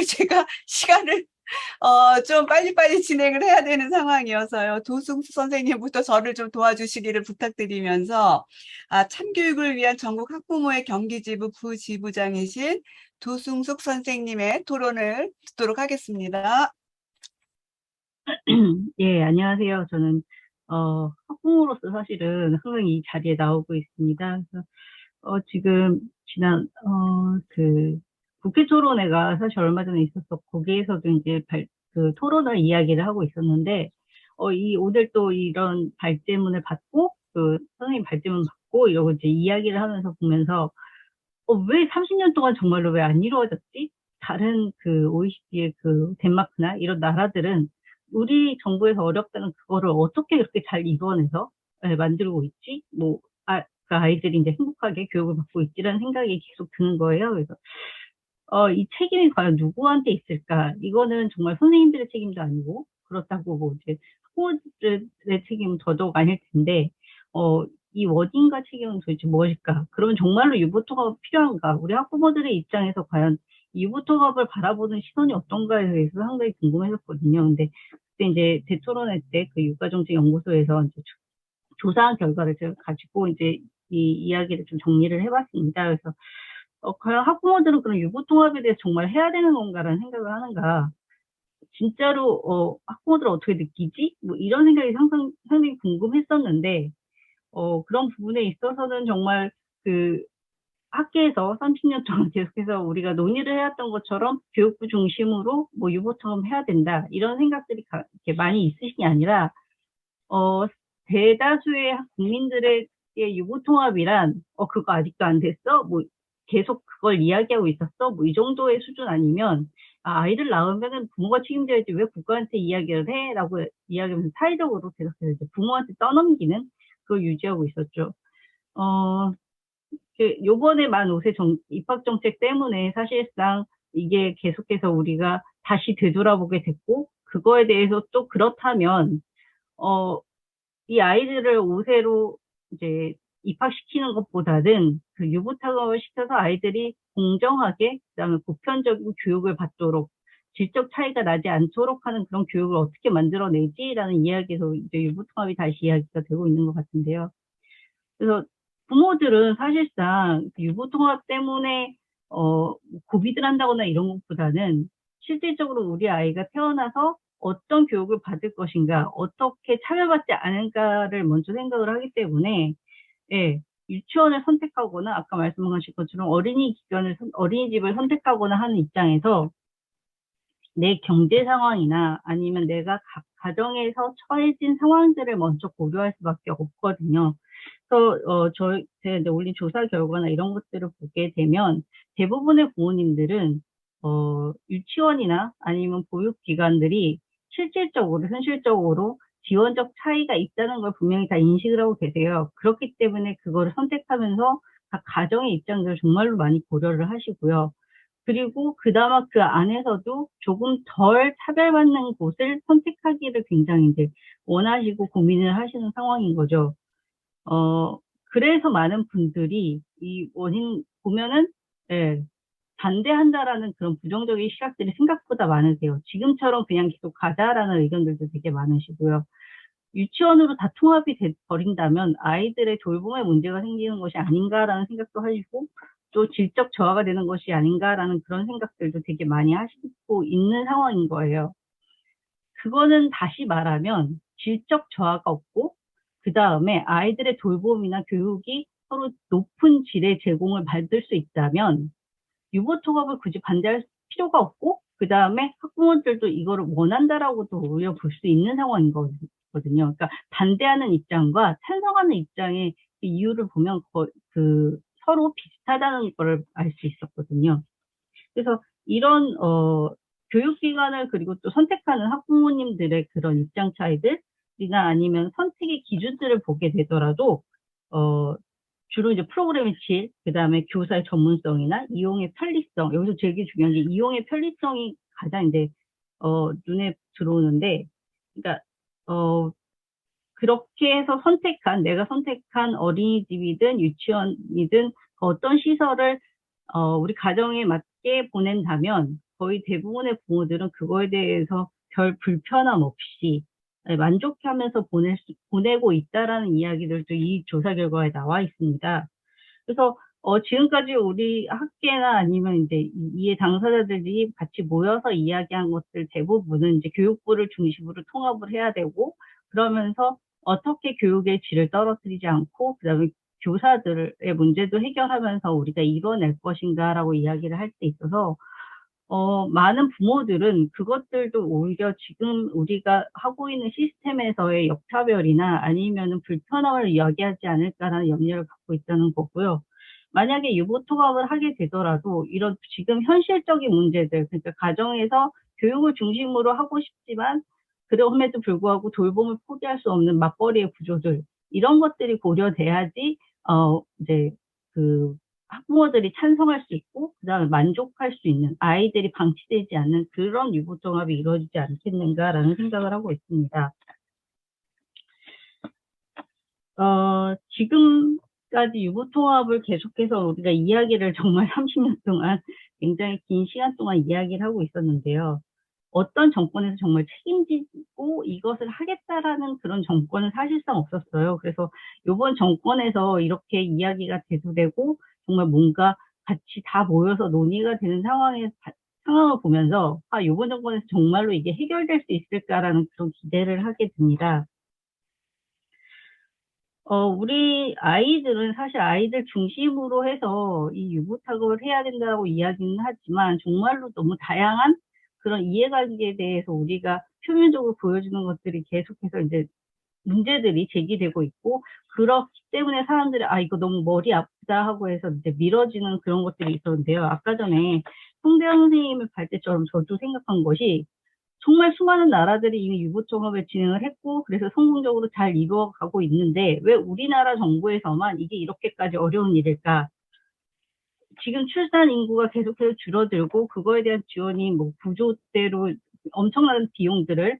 제가 시간을 좀 빨리빨리 진행을 해야 되는 상황이어서요. 도승수 선생님부터 저를 좀 도와주시기를 부탁드리면서, 참교육을 위한 전국 학부모의 경기지부 부지부장이신 도승숙 선생님의 토론을 듣도록 하겠습니다. 예, 안녕하세요. 저는, 학부모로서 사실은 항상 이 자리에 나오고 있습니다. 그래서, 지금, 국회 토론회가 사실 얼마 전에 있었었고, 거기에서도 이제 토론을 이야기를 하고 있었는데, 오늘 또 이런 발제문을 받고, 선생님 발제문 받고, 이러고 이제 이야기를 하면서 보면서, 왜 30년 동안 정말로 왜 안 이루어졌지? 다른 OECD의 덴마크나 이런 나라들은 우리 정부에서 어렵다는 그거를 어떻게 그렇게 잘 이루어내서 만들고 있지? 그 아이들이 이제 행복하게 교육을 받고 있지라는 생각이 계속 드는 거예요. 그래서, 이 책임이 과연 누구한테 있을까? 이거는 정말 선생님들의 책임도 아니고, 그렇다고 뭐 이제 학부모들의 책임은 더더욱 아닐 텐데, 이 원인과 책임은 도대체 무엇일까? 그러면 정말로 유보통합이 필요한가? 우리 학부모들의 입장에서 과연 유보통합을 바라보는 시선이 어떤가에 대해서 상당히 궁금했었거든요. 근데 그때 이제 대토론회 때 그 육아정책연구소에서 이제 조사한 결과를 제가 가지고 이제 이 이야기를 좀 정리를 해봤습니다. 그래서 과연 학부모들은 그런 유보통합에 대해서 정말 해야 되는 건가라는 생각을 하는가? 진짜로 학부모들은 어떻게 느끼지? 뭐 이런 생각이 상당히 궁금했었는데 그런 부분에 있어서는 정말 학계에서 30년 동안 계속해서 우리가 논의를 해왔던 것처럼 교육부 중심으로 뭐 유보처럼 해야 된다. 이런 생각들이 이렇게 많이 있으신 게 아니라, 대다수의 국민들의 유보통합이란, 그거 아직도 안 됐어? 뭐 계속 그걸 이야기하고 있었어? 뭐 이 정도의 수준 아니면, 아이를 낳으면은 부모가 책임져야지 왜 국가한테 이야기를 해? 라고 이야기하면서 사회적으로 계속해서 이제 부모한테 떠넘기는 그걸 유지하고 있었죠. 요번에 만 5세 입학 정책 때문에 사실상 이게 계속해서 우리가 다시 되돌아보게 됐고, 그거에 대해서 또 그렇다면, 이 아이들을 5세로 이제 입학시키는 것보다는 그 유보탁업을 시켜서 아이들이 공정하게, 그다음에 보편적인 교육을 받도록, 질적 차이가 나지 않도록 하는 그런 교육을 어떻게 만들어내지라는 이야기에서 이제 유보통합이 다시 이야기가 되고 있는 것 같은데요. 그래서 부모들은 사실상 유보통합 때문에 고비를 한다거나 이런 것보다는 실질적으로 우리 아이가 태어나서 어떤 교육을 받을 것인가, 어떻게 차별받지 않을까를 먼저 생각을 하기 때문에, 예, 유치원을 선택하거나 아까 말씀하신 것처럼 어린이집을 선택하거나 하는 입장에서 내 경제 상황이나 아니면 내가 가정에서 처해진 상황들을 먼저 고려할 수밖에 없거든요. 그래서 제가 이제 올린 조사 결과나 이런 것들을 보게 되면 대부분의 부모님들은 유치원이나 아니면 보육기관들이 실질적으로 현실적으로 지원적 차이가 있다는 걸 분명히 다 인식을 하고 계세요. 그렇기 때문에 그거를 선택하면서 각 가정의 입장들을 정말로 많이 고려를 하시고요. 그리고 그나마 그 안에서도 조금 덜 차별받는 곳을 선택하기를 굉장히 이제 원하시고 고민을 하시는 상황인 거죠. 그래서 많은 분들이 이 원인 보면은, 예, 반대한다라는 그런 부정적인 시각들이 생각보다 많으세요. 지금처럼 그냥 계속 가자라는 의견들도 되게 많으시고요. 유치원으로 다 통합이 버린다면 아이들의 돌봄에 문제가 생기는 것이 아닌가라는 생각도 하시고, 또 질적 저하가 되는 것이 아닌가라는 그런 생각들도 되게 많이 하시고 있는 상황인 거예요. 그거는 다시 말하면 질적 저하가 없고, 그 다음에 아이들의 돌봄이나 교육이 서로 높은 질의 제공을 받을 수 있다면 유보통합을 굳이 반대할 필요가 없고, 그 다음에 학부모들도 이거를 원한다라고도 오히려 볼 수 있는 상황인 거거든요. 그러니까 반대하는 입장과 찬성하는 입장의 이유를 보면 서로 비슷하다는 걸 알 수 있었거든요. 그래서 이런 교육기관을 그리고 또 선택하는 학부모님들의 그런 입장 차이들이나 아니면 선택의 기준들을 보게 되더라도 주로 이제 프로그램의 질, 그 다음에 교사의 전문성이나 이용의 편리성, 여기서 되게 중요한 게 이용의 편리성이 가장 이제 눈에 들어오는데, 그러니까 그렇게 해서 내가 선택한 어린이집이든 유치원이든 어떤 시설을 우리 가정에 맞게 보낸다면 거의 대부분의 부모들은 그거에 대해서 별 불편함 없이 만족하면서 보내고 있다라는 이야기들도 이 조사 결과에 나와 있습니다. 그래서 지금까지 우리 학계나 아니면 이제 이해 당사자들이 같이 모여서 이야기한 것들 대부분은 이제 교육부를 중심으로 통합을 해야 되고, 그러면서 어떻게 교육의 질을 떨어뜨리지 않고 그다음에 교사들의 문제도 해결하면서 우리가 이뤄낼 것인가라고 이야기를 할 때 있어서 많은 부모들은 그것들도 오히려 지금 우리가 하고 있는 시스템에서의 역차별이나 아니면은 불편함을 이야기하지 않을까라는 염려를 갖고 있다는 거고요. 만약에 유보통합을 하게 되더라도 이런 지금 현실적인 문제들, 그러니까 가정에서 교육을 중심으로 하고 싶지만 그럼에도 불구하고 돌봄을 포기할 수 없는 맞벌이의 구조들, 이런 것들이 고려돼야지 이제 그 학부모들이 찬성할 수 있고 그다음에 만족할 수 있는, 아이들이 방치되지 않는 그런 유보통합이 이루어지지 않겠는가라는 생각을 하고 있습니다. 지금까지 유보통합을 계속해서 우리가 이야기를 정말 30년 동안 굉장히 긴 시간 동안 이야기를 하고 있었는데요. 어떤 정권에서 정말 책임지고 이것을 하겠다라는 그런 정권은 사실상 없었어요. 그래서 이번 정권에서 이렇게 이야기가 대두되고 정말 뭔가 같이 다 모여서 논의가 되는 상황을 보면서 이번 정권에서 정말로 이게 해결될 수 있을까라는 그런 기대를 하게 됩니다. 우리 아이들은 사실 아이들 중심으로 해서 이 유보탁업을 해야 된다고 이야기는 하지만 정말로 너무 다양한 그런 이해관계에 대해서 우리가 표면적으로 보여주는 것들이 계속해서 이제 문제들이 제기되고 있고, 그렇기 때문에 사람들이 이거 너무 머리 아프다 하고 해서 이제 미뤄지는 그런 것들이 있었는데요. 아까 전에 송대현 선생님의 발제처럼 저도 생각한 것이, 정말 수많은 나라들이 이미 유보통합을 진행을 했고 그래서 성공적으로 잘 이루어가고 있는데 왜 우리나라 정부에서만 이게 이렇게까지 어려운 일일까? 지금 출산 인구가 계속해서 줄어들고 그거에 대한 지원이 뭐 구조대로 엄청난 비용들을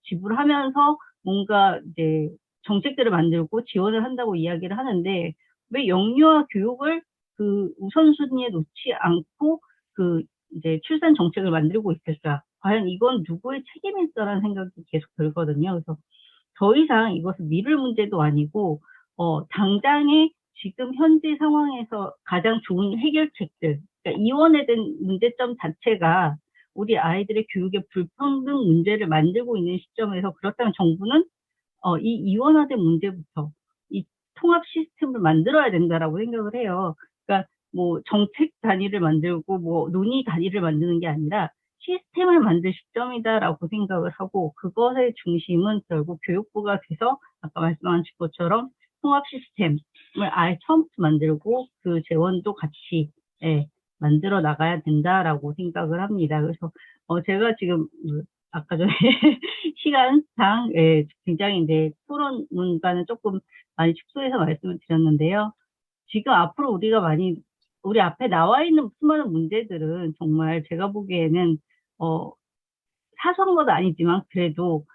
지불하면서 뭔가 이제 정책들을 만들고 지원을 한다고 이야기를 하는데, 왜 영유아 교육을 그 우선순위에 놓지 않고 그 이제 출산 정책을 만들고 있을까? 과연 이건 누구의 책임일까라는 생각이 계속 들거든요. 그래서 더 이상 이것은 미룰 문제도 아니고 당장의 지금 현재 상황에서 가장 좋은 해결책들, 그러니까 이원화된 문제점 자체가 우리 아이들의 교육의 불평등 문제를 만들고 있는 시점에서, 그렇다면 정부는 이 이원화된 문제부터 이 통합 시스템을 만들어야 된다라고 생각을 해요. 그러니까 뭐 정책 단위를 만들고 뭐 논의 단위를 만드는 게 아니라 시스템을 만들 시점이다라고 생각을 하고, 그것의 중심은 결국 교육부가 돼서 아까 말씀하신 것처럼 통합 시스템을 아예 처음부터 만들고 그 재원도 같이 만들어 나가야 된다라고 생각을 합니다. 그래서 제가 지금 아까 전에 시간상 굉장히 이제 토론 문과는 조금 많이 축소해서 말씀을 드렸는데요. 지금 앞으로 우리 앞에 나와 있는 수많은 문제들은 정말 제가 보기에는 사소한 건 아니지만 그래도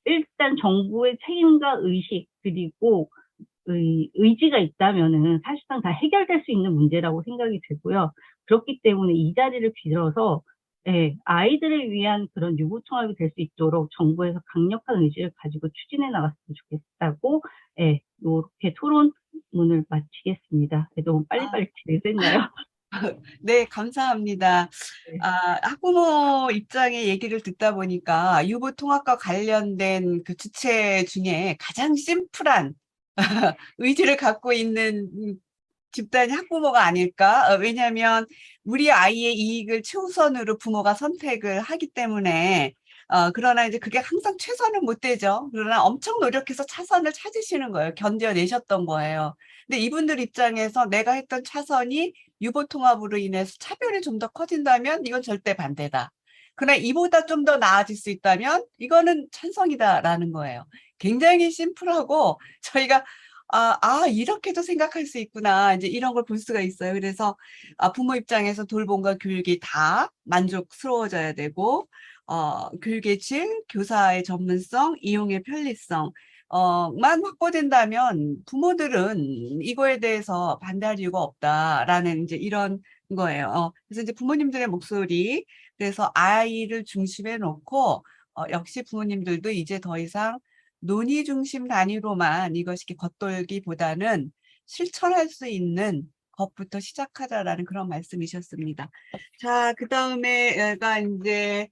일단 정부의 책임과 의식 그리고 의지가 있다면은 사실상 다 해결될 수 있는 문제라고 생각이 들고요. 그렇기 때문에 이 자리를 빌어서 아이들을 위한 그런 유보통합이 될 수 있도록 정부에서 강력한 의지를 가지고 추진해 나갔으면 좋겠다고 이렇게 토론문을 마치겠습니다. 너무 빨리빨리 진행됐나요? 네, 감사합니다. 네. 학부모 입장의 얘기를 듣다 보니까 유보통합과 관련된 그 주체 중에 가장 심플한 의지를 갖고 있는 집단이 학부모가 아닐까? 왜냐하면 우리 아이의 이익을 최우선으로 부모가 선택을 하기 때문에 그러나 이제 그게 항상 최선은 못 되죠. 그러나 엄청 노력해서 차선을 찾으시는 거예요. 견뎌내셨던 거예요. 근데 이분들 입장에서 내가 했던 차선이 유보통합으로 인해서 차별이 좀 더 커진다면 이건 절대 반대다. 그러나 이보다 좀 더 나아질 수 있다면 이거는 찬성이다라는 거예요. 굉장히 심플하고 저희가 이렇게도 생각할 수 있구나. 이제 이런 걸 볼 수가 있어요. 그래서 부모 입장에서 돌봄과 교육이 다 만족스러워져야 되고, 교육의 질, 교사의 전문성, 이용의 편리성, 만 확보된다면 부모들은 이거에 대해서 반대할 이유가 없다라는 이제 이런 거예요. 그래서 이제 부모님들의 목소리, 그래서 아이를 중심에 놓고 역시 부모님들도 이제 더 이상 논의 중심 단위로만 이것이 이렇게 겉돌기보다는 실천할 수 있는 것부터 시작하자라는 그런 말씀이셨습니다. 자, 그 다음에가 이제